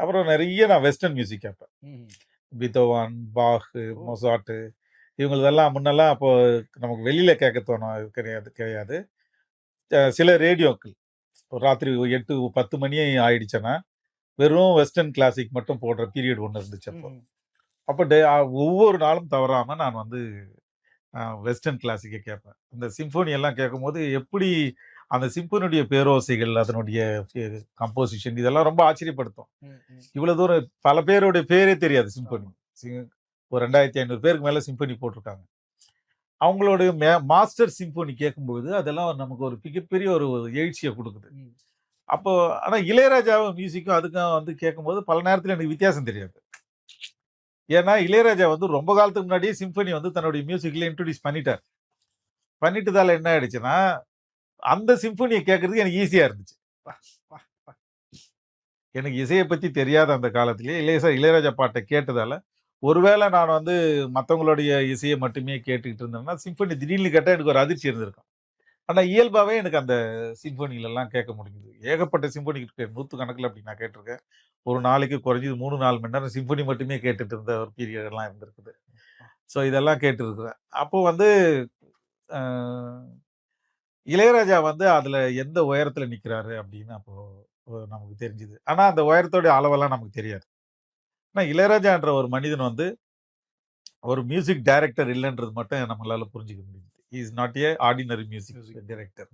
அப்புறம் நெறைய நான் வெஸ்டர்ன் மியூசிக் கேட்பேன். ம்ஹ்ம். பீத்தோவன், பாக், ஓ! மொசார்ட் இவங்களதெல்லாம் முன்னெல்லாம் அப்போ நமக்கு வெளியில கேட்க தோணும். அது கிடையாது. சில ரேடியோக்கள் ஒரு ராத்திரி 8, 10 மணி ஆயிடுச்சுன்னா, வெறும் வெஸ்டர்ன் கிளாசிக் மட்டும் போடுற பீரியட் ஒண்ணு இருந்துச்சு அப்போ. ம்ஹ்ம். அப்ப ஒவ்வொரு நாளும் தவறாம நான் வந்து வெஸ்டர்ன் கிளாசிக்க கேட்பேன். இந்த சிம்போனி எல்லாம் கேட்கும்போது, எப்படி அந்த சிம்பொனியுடைய பேரோசைகள், அதனுடைய எ கம்போசிஷன் இதெல்லாம் ரொம்ப ஆச்சரியப்படுத்தும். ம், ம். இவ்வளோ தூரம் பல பேருடைய பேரே தெரியாது சிம்பொனி. ஆமா. சி ஒரு 2500 பேருக்கு மேல சிம்பொனி போட்டிருக்காங்க. அவங்களுடைய மாஸ்டர் சிம்பொனி கேட்கும்பொழுது, அதெல்லாம் நமக்கு ஒரு மிகப்பெரிய ஒரு எழுச்சிய குடுக்குது. ம். அப்போ ஆனா இளையராஜாவும் மியூசிக்கும் அதுக்கும் வந்து கேட்கும்போது, பல நேரத்தில எனக்கு வித்தியாசம் தெரியாது. ஏன்னா, இளையராஜா வந்து ரொம்ப காலத்துக்கு முன்னாடியே சிம்பொனி வந்து தன்னுடைய மியூசிக்ல இன்ட்ரோடியூஸ் பண்ணிட்டார். பண்ணிட்டதால என்ன ஆயிடுச்சுன்னா, அந்த சிம்பொனிய கேட்கறதுக்கு எனக்கு ஈஸியா இருந்துச்சு. அப்பா! அப்பா! அப்பா! எனக்கு இசைய பத்தி தெரியாத அந்த காலத்திலேயே இளையராஜா பாட்ட கேட்டதால, ஒருவேள நான் வந்து மத்தவங்களுடைய இசைய மட்டுமே கேட்டுக்கிட்டு இருந்தேன்னா, சிம்பொனி திடீர்னு கேட்டா எனக்கு ஒரு அதிர்ச்சி இருந்திருக்கும். ஆனா இயல்பாவே எனக்கு அந்த சிம்பொனிலலாம் கேட்க முடிஞ்சது. ஏகப்பட்ட சிம்பொனி இருக்கு. நூத்துக்கணக்குல அப்படி நான் கேட்டுருக்கேன். ஒரு நாளைக்கு குறைஞ்சது 3, 4 மணி நேரம் சிம்பொனி மட்டுமே கேட்டுட்டு இருந்த ஒரு பீரியட் எல்லாம் இருந்திருக்குது. ஸோ இதெல்லாம் கேட்டுருக்கிறேன். அப்போ வந்து அ இளையராஜா வந்து அதுல எந்த உயரத்துல நிக்கிறாரு அப்படின்னு அப்போ நமக்கு தெரிஞ்சது. ஆனா அந்த உயரத்தோட அளவெல்லாம் நமக்கு தெரியாது. ஆனா இளையராஜான்ற ஒரு மனிதன் வந்து ஒரு மியூசிக் டைரக்டர் இல்லன்றது மட்டும் நம்மளால புரிஞ்சுக்க முடியுது. He is not a ordinary music music. Director.